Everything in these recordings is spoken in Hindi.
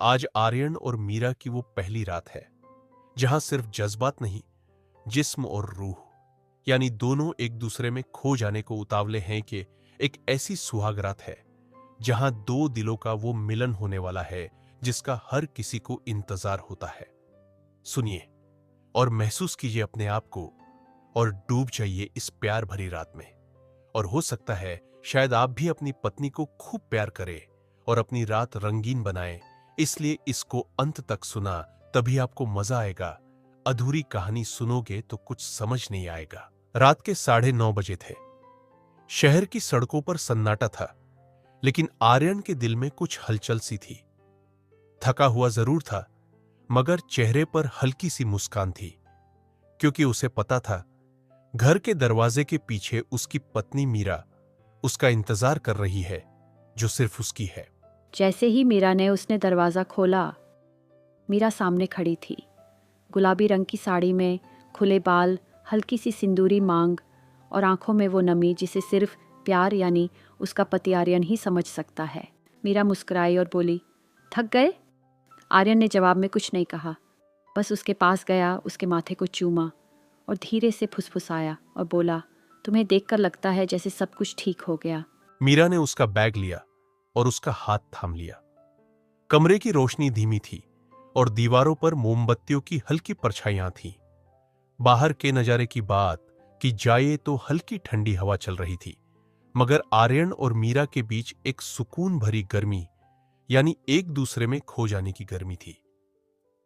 आज आर्यन और मीरा की वो पहली रात है जहां सिर्फ जज्बात नहीं, जिस्म और रूह यानी दोनों एक दूसरे में खो जाने को उतावले हैं कि एक ऐसी सुहाग रात है जहां दो दिलों का वो मिलन होने वाला है जिसका हर किसी को इंतजार होता है। सुनिए और महसूस कीजिए अपने आप को और डूब जाइए इस प्यार भरी रात में। और हो सकता है शायद आप भी अपनी पत्नी को खूब प्यार करें और अपनी रात रंगीन बनाएं, इसलिए इसको अंत तक सुना, तभी आपको मजा आएगा। अधूरी कहानी सुनोगे तो कुछ समझ नहीं आएगा। रात के 9:30 बजे थे। शहर की सड़कों पर सन्नाटा था, लेकिन आर्यन के दिल में कुछ हलचल सी थी। थका हुआ जरूर था, मगर चेहरे पर हल्की सी मुस्कान थी, क्योंकि उसे पता था घर के दरवाजे के पीछे उसकी पत्नी मीरा उसका इंतजार कर रही है, जो सिर्फ उसकी है। जैसे ही मीरा ने उसने दरवाज़ा खोला, मीरा सामने खड़ी थी। गुलाबी रंग की साड़ी में, खुले बाल, हल्की सी सिंदूरी मांग और आंखों में वो नमी जिसे सिर्फ प्यार यानी उसका पति आर्यन ही समझ सकता है। मीरा मुस्कुराई और बोली, थक गए? आर्यन ने जवाब में कुछ नहीं कहा, बस उसके पास गया, उसके माथे को चूमा और धीरे से फुसफुसाया और बोला, तुम्हें देखकर लगता है जैसे सब कुछ ठीक हो गया। मीरा ने उसका बैग लिया और उसका हाथ थाम लिया। कमरे की रोशनी धीमी थी और दीवारों पर मोमबत्तियों की हल्की परछाइयां थीं। बाहर के नजारे की बात की जाए तो हल्की ठंडी हवा चल रही थी, मगर आर्यन और मीरा के बीच एक सुकून भरी गर्मी यानी एक दूसरे में खो जाने की गर्मी थी।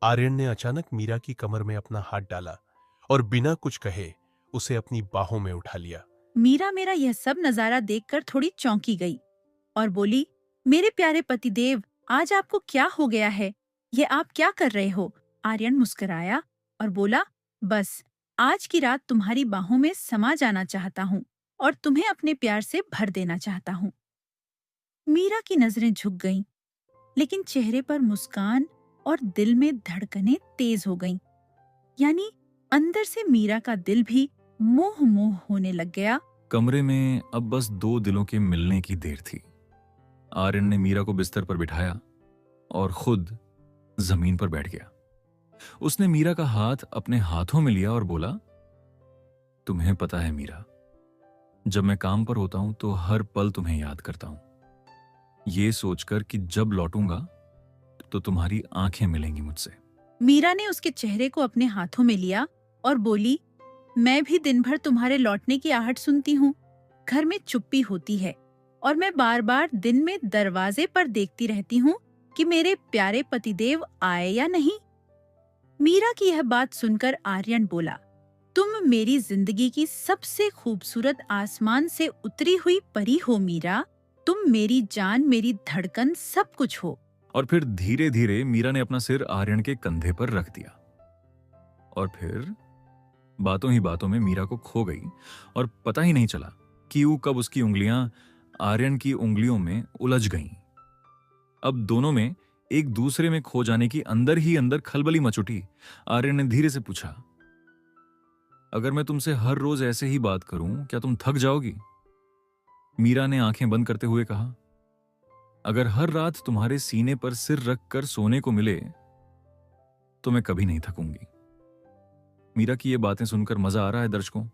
आर्यन ने अचानक मीरा की कमर में अपना हाथ डाला और बिना कुछ कहे उसे अपनी बाहों में उठा लिया। मीरा मेरा यह सब नजारा देखकर थोड़ी चौंकी गई और बोली, मेरे प्यारे पतिदेव, आज आपको क्या हो गया है? ये आप क्या कर रहे हो? आर्यन मुस्कुराया और बोला, बस आज की रात तुम्हारी बाहों में समा जाना चाहता हूँ और तुम्हें अपने प्यार से भर देना चाहता हूँ। मीरा की नजरें झुक गईं, लेकिन चेहरे पर मुस्कान और दिल में धड़कनें तेज हो गईं। यानी अंदर से मीरा का दिल भी मोह मोह होने लग गया। कमरे में अब बस दो दिलों के मिलने की देर थी। आर्यन ने मीरा को बिस्तर पर बिठाया और खुद जमीन पर बैठ गया। उसने मीरा का हाथ अपने हाथों में लिया और बोला, तुम्हें पता है मीरा, जब मैं काम पर होता हूं तो हर पल तुम्हें याद करता हूं, ये सोचकर कि जब लौटूंगा तो तुम्हारी आंखें मिलेंगी मुझसे। मीरा ने उसके चेहरे को अपने हाथों में लिया और बोली, मैं भी दिन भर तुम्हारे लौटने की आहट सुनती हूँ। घर में चुप्पी होती है और मैं बार बार दिन में दरवाजे पर देखती रहती हूँ कि मेरे प्यारे पतिदेव आए या नहीं। मीरा की यह बात सुनकर आर्यन बोला, तुम मेरी जिंदगी की सबसे खूबसूरत आसमान से उतरी हुई परी हो मीरा। तुम मेरी जान, मेरी धड़कन, सब कुछ हो। और फिर धीरे धीरे मीरा ने अपना सिर आर्यन के कंधे पर रख दिया और फिर बातों ही बातों में मीरा को खो गई और पता ही नहीं चला कि वो कब उसकी उंगलियां आर्यन की उंगलियों में उलझ गईं। अब दोनों में एक दूसरे में खो जाने की अंदर ही अंदर खलबली मच उठी। आर्यन ने धीरे से पूछा, अगर मैं तुमसे हर रोज ऐसे ही बात करूं, क्या तुम थक जाओगी? मीरा ने आंखें बंद करते हुए कहा, अगर हर रात तुम्हारे सीने पर सिर रखकर सोने को मिले तो मैं कभी नहीं थकूंगी। मीरा की ये बातें सुनकर मजा आ रहा है दर्शकों?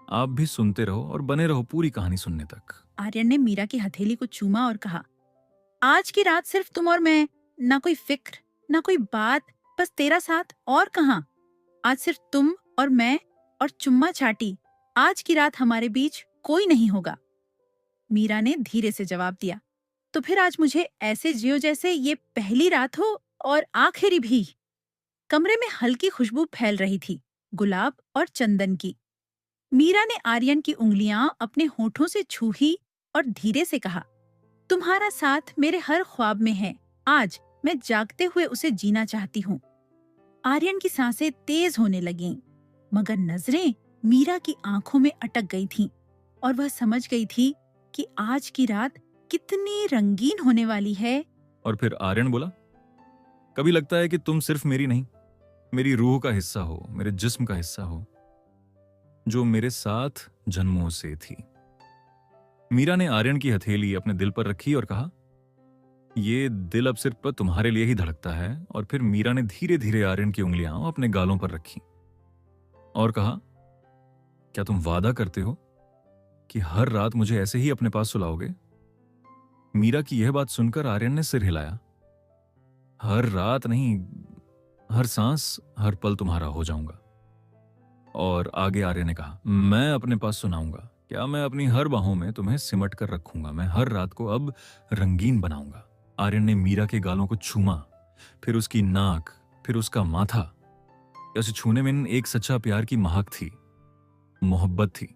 आप भी सुनते रहो और बने रहो पूरी कहानी सुनने तक। आर्यन ने मीरा की हथेली को चूमा और कहा, आज की रात सिर्फ तुम और मैं, ना कोई फिक्र, ना कोई बात, बस तेरा साथ और कहां। आज सिर्फ तुम और मैं और चुम्मा चाटी। आज की रात हमारे बीच कोई नहीं होगा। मीरा ने धीरे से जवाब दिया, तो फिर आज मुझे ऐसे जियो जैसे ये पहली रात हो और आखिरी भी। कमरे में हल्की खुशबू फैल रही थी, गुलाब और चंदन की। मीरा ने आर्यन की उंगलियां अपने होठों से छूही और धीरे से कहा, तुम्हारा साथ मेरे हर ख्वाब में है। आज मैं जागते हुए उसे जीना चाहती हूँ। आर्यन की सांसें तेज होने लगीं, मगर नजरें मीरा की आंखों में अटक गई थीं और वह समझ गई थी कि आज की रात कितनी रंगीन होने वाली है। और फिर आर्यन बोला, कभी लगता है कि तुम सिर्फ मेरी नहीं, मेरी रूह का हिस्सा हो, मेरे जिस्म का हिस्सा हो, जो मेरे साथ जन्मों से थी। मीरा ने आर्यन की हथेली अपने दिल पर रखी और कहा, ये दिल अब सिर्फ तुम्हारे लिए ही धड़कता है। और फिर मीरा ने धीरे धीरे आर्यन की उंगलियां अपने गालों पर रखी और कहा, क्या तुम वादा करते हो कि हर रात मुझे ऐसे ही अपने पास सुलाओगे? मीरा की यह बात सुनकर आर्यन ने सिर हिलाया। हर रात नहीं, हर सांस, हर पल तुम्हारा हो जाऊंगा। और आगे आर्यन ने कहा, मैं अपने पास सुनाऊंगा। क्या मैं अपनी हर बाहों में तुम्हें सिमट कर रखूंगा। मैं हर रात को अब रंगीन बनाऊंगा। आर्यन ने मीरा के गालों को छूमा, फिर उसकी नाक, फिर उसका माथा। उसे छूने में एक सच्चा प्यार की महक थी, मोहब्बत थी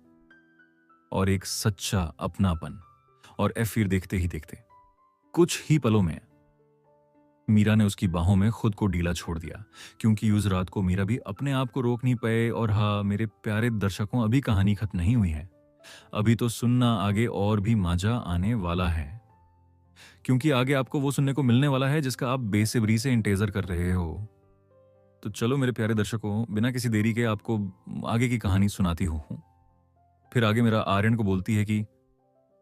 और एक सच्चा अपनापन। और फिर देखते ही देखते कुछ ही पलों में मीरा ने उसकी बाहों में खुद को ढीला छोड़ दिया, क्योंकि उस रात को मीरा भी अपने आप को रोक नहीं पाए। और हाँ मेरे प्यारे दर्शकों, अभी कहानी खत्म नहीं हुई है। अभी तो सुनना, आगे और भी मजा आने वाला है, क्योंकि आगे आपको वो सुनने को मिलने वाला है जिसका आप बेसब्री से इंतजार कर रहे हो। तो चलो मेरे प्यारे दर्शकों, बिना किसी देरी के आपको आगे की कहानी सुनाती हूँ। फिर आगे मेरा आर्यन को बोलती है कि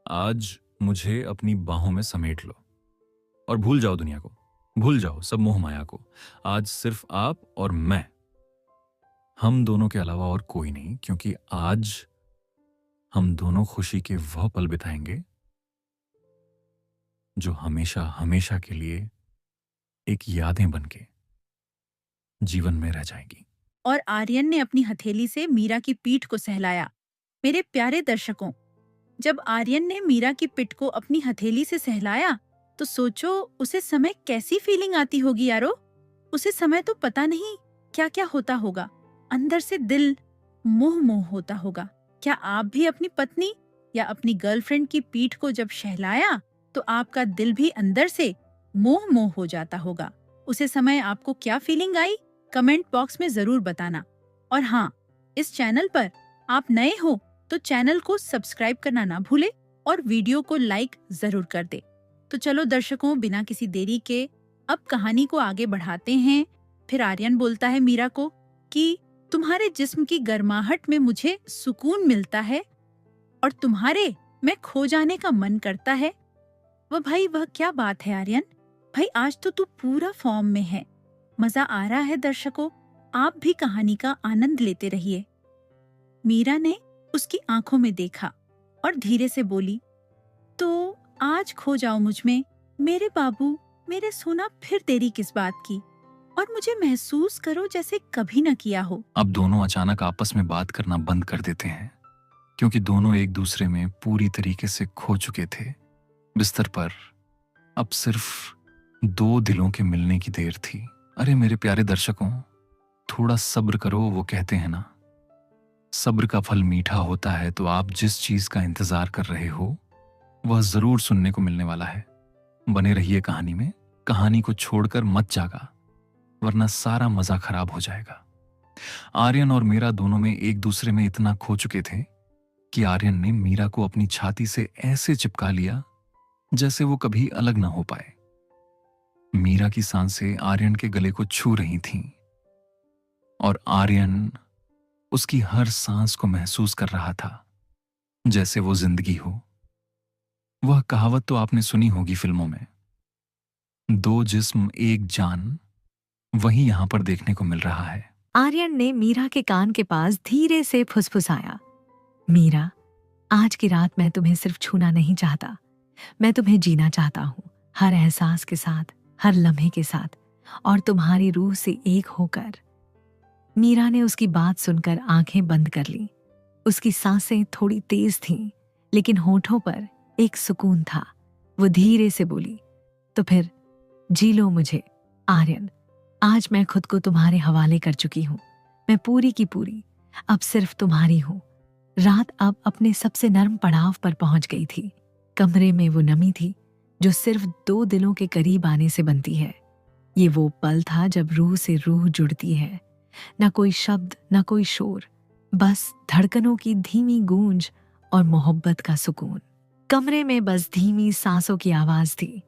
आज मुझे अपनी बाहों में समेट लो और भूल जाओ दुनिया को, भूल जाओ सब मोह माया को। आज सिर्फ आप और मैं, हम दोनों के अलावा और कोई नहीं, क्योंकि आज हम दोनों खुशी के वह पल बिताएंगे जो हमेशा हमेशा के लिए एक यादें बनके जीवन में रह जाएगी। और आर्यन ने अपनी हथेली से मीरा की पीठ को सहलाया। मेरे प्यारे दर्शकों, जब आर्यन ने मीरा की पिठ को अपनी हथेली से सहलाया तो सोचो उसे समय कैसी फीलिंग आती होगी यारो। उसे समय तो पता नहीं क्या क्या होता होगा, अंदर से दिल मोह मोह होता होगा। क्या आप भी अपनी पत्नी या अपनी गर्लफ्रेंड की पीठ को जब सहलाया तो आपका दिल भी अंदर से मोह मोह हो जाता होगा? उसे समय आपको क्या फीलिंग आई, कमेंट बॉक्स में जरूर बताना। और हाँ, इस चैनल पर आप नए हो तो चैनल को सब्सक्राइब करना ना भूले और वीडियो को लाइक जरूर कर दे। तो चलो दर्शकों, बिना किसी देरी के अब कहानी को आगे बढ़ाते हैं। फिर आर्यन बोलता है मीरा को कि तुम्हारे जिस्म की गर्माहट में मुझे सुकून मिलता है और तुम्हारे में खो जाने का मन करता है। वह क्या बात है आर्यन भाई, आज तो तू पूरा फॉर्म में है। मजा आ रहा है दर्शकों, आप भी कहानी का आनंद लेते रहिए। मीरा ने उसकी आंखों में देखा और धीरे से बोली, तो आज खो जाओ मुझ में मेरे बाबू, मेरे सोना, फिर देरी किस बात की, और मुझे महसूस करो जैसे कभी न किया हो। अब दोनों अचानक आपस में बात करना बंद कर देते हैं, क्योंकि दोनों एक दूसरे में पूरी तरीके से खो चुके थे। बिस्तर पर अब सिर्फ दो दिलों के मिलने की देर थी। अरे मेरे प्यारे दर्शकों, थोड़ा सब्र करो, वो कहते हैं ना, सब्र का फल मीठा होता है। तो आप जिस चीज का इंतजार कर रहे हो वह जरूर सुनने को मिलने वाला है। बने रहिए कहानी में, कहानी को छोड़कर मत जागा, वरना सारा मजा खराब हो जाएगा। आर्यन और मीरा दोनों में एक दूसरे में इतना खो चुके थे कि आर्यन ने मीरा को अपनी छाती से ऐसे चिपका लिया जैसे वो कभी अलग ना हो पाए। मीरा की सांसें आर्यन के गले को छू रही थीं और आर्यन उसकी हर सांस को महसूस कर रहा था जैसे वो जिंदगी हो। वह कहावत तो आपने सुनी होगी फिल्मों में, दो जिस्म एक जान, वही यहां पर देखने को मिल रहा है। आर्यन ने मीरा के कान के पास धीरे से फुसफुसाया, मीरा, आज की रात मैं तुम्हें सिर्फ छूना नहीं चाहता, मैं तुम्हें जीना चाहता हूँ, हर एहसास के साथ, हर लम्हे के साथ, और तुम्हारी रूह से एक होकर। मीरा ने उसकी बात सुनकर आंखें बंद कर ली। उसकी सांसें थोड़ी तेज थीं, लेकिन होठों पर एक सुकून था। वो धीरे से बोली, तो फिर जी लो मुझे आर्यन, आज मैं खुद को तुम्हारे हवाले कर चुकी हूँ। मैं पूरी की पूरी अब सिर्फ तुम्हारी हूँ। रात अब अपने सबसे नर्म पड़ाव पर पहुंच गई थी। कमरे में वो नमी थी जो सिर्फ दो दिलों के करीब आने से बनती है। ये वो पल था जब रूह से रूह जुड़ती है। न कोई शब्द, न कोई शोर, बस धड़कनों की धीमी गूंज और मोहब्बत का सुकून। कमरे में बस धीमी सांसों की आवाज थी,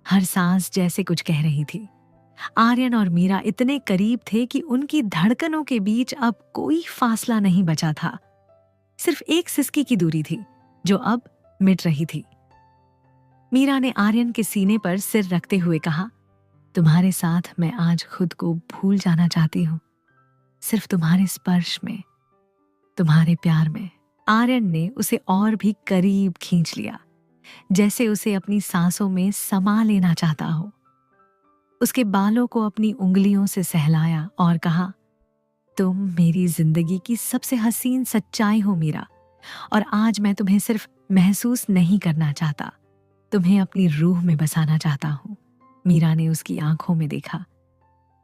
हर सांस जैसे कुछ कह रही थी। आर्यन और मीरा इतने करीब थे कि उनकी धड़कनों के बीच अब कोई फासला नहीं बचा था। सिर्फ एक सिसकी की दूरी थी जो अब मिट रही थी। मीरा ने आर्यन के सीने पर सिर रखते हुए कहा, तुम्हारे साथ मैं आज खुद को भूल जाना चाहती हूँ, सिर्फ तुम्हारे स्पर्श में, तुम्हारे प्यार में। आर्यन ने उसे और भी करीब खींच लिया, जैसे उसे अपनी सांसों में समा लेना चाहता हो। उसके बालों को अपनी उंगलियों से सहलाया और कहा, तुम मेरी जिंदगी की सबसे हसीन सच्चाई हो मीरा, और आज मैं तुम्हें सिर्फ महसूस नहीं करना चाहता, तुम्हें अपनी रूह में बसाना चाहता हूं। मीरा ने उसकी आंखों में देखा,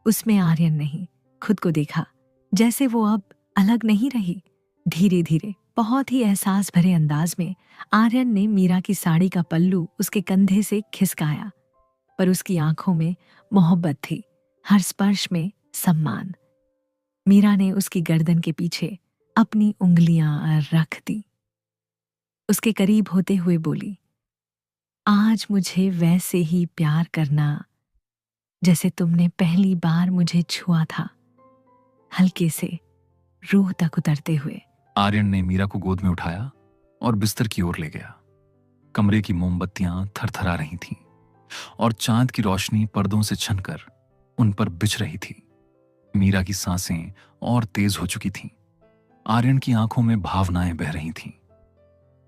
उसमें आर्यन नहीं, खुद को देखा, जैसे वो अब अलग नहीं रही। धीरे धीरे, बहुत ही एहसास भरे अंदाज में आर्यन ने मीरा की साड़ी का पल्लू उसके कंधे से खिसकाया, पर उसकी आंखों में मोहब्बत थी, हर स्पर्श में सम्मान। मीरा ने उसकी गर्दन के पीछे अपनी उंगलियां रख दी, उसके करीब होते हुए बोली, आज मुझे वैसे ही प्यार करना जैसे तुमने पहली बार मुझे छुआ था, हल्के से, रूह तक उतरते हुए। आर्यन ने मीरा को गोद में उठाया और बिस्तर की ओर ले गया। कमरे की मोमबत्तियां थरथरा रही थीं और चांद की रोशनी पर्दों से छनकर उन पर बिछ रही थी। मीरा की सांसें और तेज हो चुकी थीं। आर्यन की आंखों में भावनाएं बह रही थीं।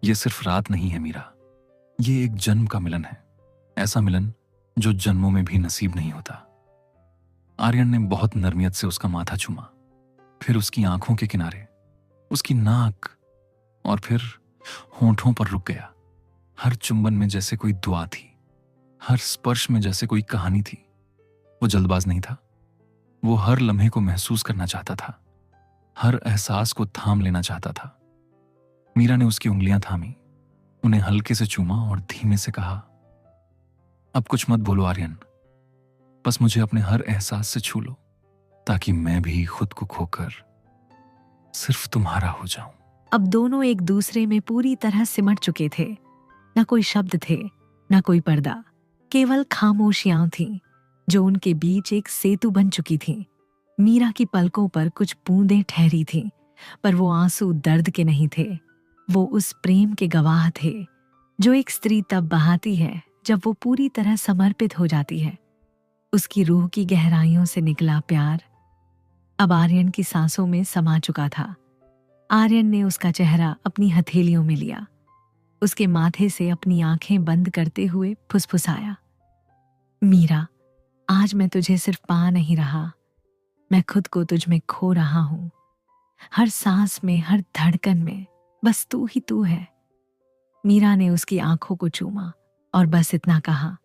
ये सिर्फ रात नहीं है मीरा, ये एक जन्म का मिलन है, ऐसा मिलन जो जन्मों में भी नसीब नहीं होता। आर्यन ने बहुत नरमियत से उसका माथा चूमा, फिर उसकी आंखों के किनारे, उसकी नाक, और फिर होंठों पर रुक गया। हर चुंबन में जैसे कोई दुआ थी, हर स्पर्श में जैसे कोई कहानी थी। वो जल्दबाज नहीं था, वो हर लम्हे को महसूस करना चाहता था, हर एहसास को थाम लेना चाहता था। मीरा ने उसकी उंगलियां थामी, उन्हें हल्के से चूमा और धीमे से कहा, अब कुछ मत बोलो आर्यन, बस मुझे अपने हर एहसास से छू लो, ताकि मैं भी खुद को खोकर सिर्फ तुम्हारा हो जाऊं। अब दोनों एक दूसरे में पूरी तरह सिमट चुके थे। न कोई शब्द थे, न कोई पर्दा, केवल खामोशियां थीं जो उनके बीच एक सेतु बन चुकी थीं। मीरा की पलकों पर कुछ बूंदें ठहरी थीं, पर वो आंसू दर्द के नहीं थे, वो उस प्रेम के गवाह थे जो एक स्त्री तब बहाती है जब वो पूरी तरह समर्पित हो जाती है। उसकी रूह की गहराइयों से निकला प्यार अब आर्यन की सांसों में समा चुका था। आर्यन ने उसका चेहरा अपनी हथेलियों में लिया, उसके माथे से अपनी आंखें बंद करते हुए फुसफुसाया, मीरा, आज मैं तुझे सिर्फ पा नहीं रहा, मैं खुद को तुझ में खो रहा हूं। हर सांस में, हर धड़कन में बस तू ही तू है। मीरा ने उसकी आंखों को चूमा और बस इतना कहा,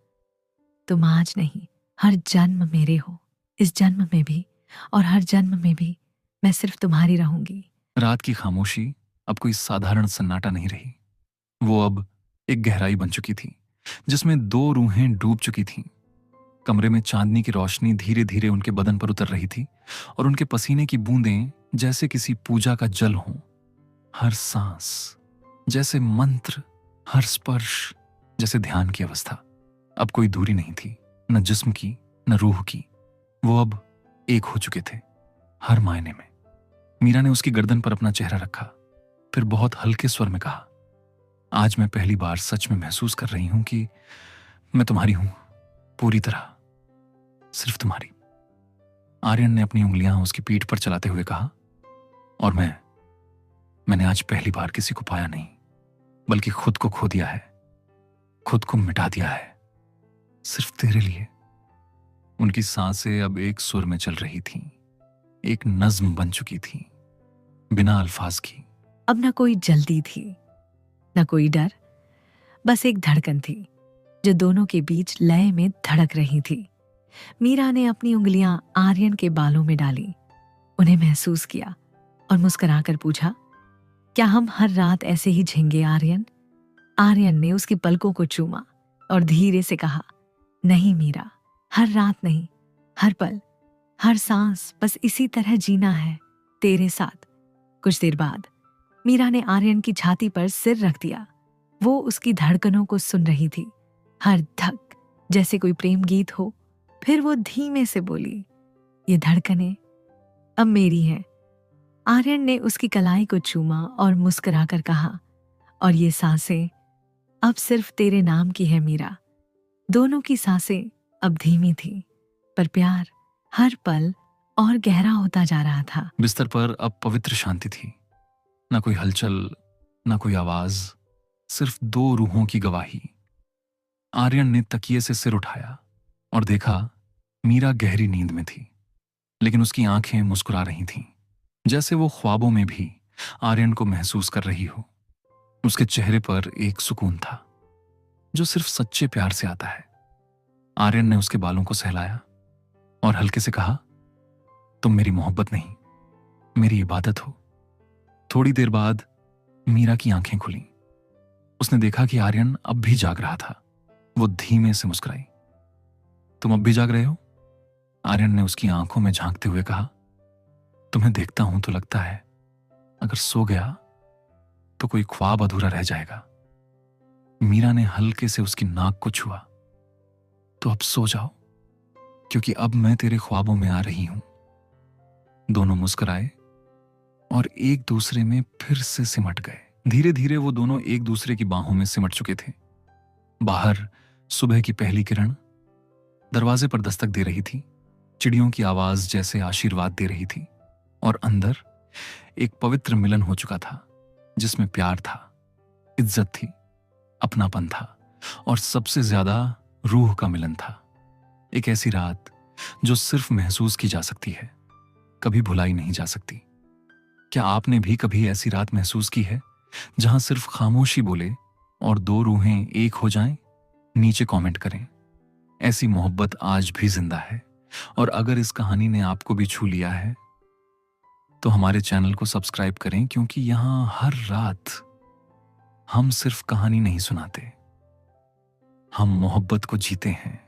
तुम आज नहीं, हर जन्म मेरे हो, इस जन्म में भी और हर जन्म में भी मैं सिर्फ तुम्हारी रहूंगी। रात की खामोशी अब कोई साधारण सन्नाटा नहीं रही, वो अब एक गहराई बन चुकी थी जिसमें दो रूहें डूब चुकी थीं। कमरे में चांदनी की रोशनी धीरे धीरे उनके बदन पर उतर रही थी और उनके पसीने की बूंदें जैसे किसी पूजा का जल हों। हर सांस जैसे मंत्र, हर स्पर्श जैसे ध्यान की अवस्था। अब कोई दूरी नहीं थी, न जिस्म की न रूह की। वो अब एक हो चुके थे, हर मायने में। मीरा ने उसकी गर्दन पर अपना चेहरा रखा, फिर बहुत हल्के स्वर में कहा, आज मैं पहली बार सच में महसूस कर रही हूं कि मैं तुम्हारी हूं, पूरी तरह, सिर्फ तुम्हारी। आर्यन ने अपनी उंगलियां उसकी पीठ पर चलाते हुए कहा, और मैंने आज पहली बार किसी को पाया नहीं, बल्कि खुद को खो दिया है, खुद को मिटा दिया है, सिर्फ तेरे लिए। उनकी सांसें अब एक सुर में चल रही थीं, एक नज्म बन चुकी थीं, बिना अल्फाज की। अब न कोई जल्दी थी, न कोई डर, बस एक धड़कन थी जो दोनों के बीच लय में धड़क रही थी। मीरा ने अपनी उंगलियां आर्यन के बालों में डाली, उन्हें महसूस किया और मुस्कुराकर पूछा, क्या हम हर रात ऐसे ही झेंगे आर्यन? आर्यन ने उसकी पलकों को चूमा और धीरे से कहा, नहीं मीरा, हर रात नहीं, हर पल, हर सांस बस इसी तरह जीना है, तेरे साथ। कुछ देर बाद मीरा ने आर्यन की छाती पर सिर रख दिया। वो उसकी धड़कनों को सुन रही थी, हर धक जैसे कोई प्रेम गीत हो। फिर वो धीमे से बोली, ये धड़कनें अब मेरी हैं। आर्यन ने उसकी कलाई को चूमा और मुस्कुराकर कहा, और ये सांसें अब सिर्फ तेरे नाम की है मीरा। दोनों की सांसें अब धीमी थी, पर प्यार हर पल और गहरा होता जा रहा था। बिस्तर पर अब पवित्र शांति थी। ना कोई हलचल, ना कोई आवाज, सिर्फ दो रूहों की गवाही। आर्यन ने तकिए से सिर उठाया और देखा मीरा गहरी नींद में थी, लेकिन उसकी आंखें मुस्कुरा रही थीं, जैसे वो ख्वाबों में भी आर्यन को महसूस कर रही हो। उसके चेहरे पर एक सुकून था जो सिर्फ सच्चे प्यार से आता है। आर्यन ने उसके बालों को सहलाया और हल्के से कहा, तुम मेरी मोहब्बत नहीं, मेरी इबादत हो। थोड़ी देर बाद मीरा की आंखें खुलीं। उसने देखा कि आर्यन अब भी जाग रहा था। वो धीमे से मुस्कुराई। तुम अब भी जाग रहे हो? आर्यन ने उसकी आंखों में झांकते हुए कहा, तुम्हें देखता हूं तो लगता है अगर सो गया तो कोई ख्वाब अधूरा रह जाएगा। मीरा ने हल्के से उसकी नाक को छुआ। तो अब सो जाओ, क्योंकि अब मैं तेरे ख्वाबों में आ रही हूं। दोनों मुस्कुराए और एक दूसरे में फिर से सिमट गए। धीरे धीरे वो दोनों एक दूसरे की बाहों में सिमट चुके थे। बाहर सुबह की पहली किरण दरवाजे पर दस्तक दे रही थी, चिड़ियों की आवाज जैसे आशीर्वाद दे रही थी। और अंदर एक पवित्र मिलन हो चुका था, जिसमें प्यार था, इज्जत थी, अपनापन था और सबसे ज्यादा रूह का मिलन था। एक ऐसी रात जो सिर्फ महसूस की जा सकती है, कभी भुलाई नहीं जा सकती। क्या आपने भी कभी ऐसी रात महसूस की है जहां सिर्फ खामोशी बोले और दो रूहें एक हो जाएं? नीचे कमेंट करें। ऐसी मोहब्बत आज भी जिंदा है। और अगर इस कहानी ने आपको भी छू लिया है तो हमारे चैनल को सब्सक्राइब करें, क्योंकि यहां हर रात हम सिर्फ कहानी नहीं सुनाते, हम मोहब्बत को जीते हैं।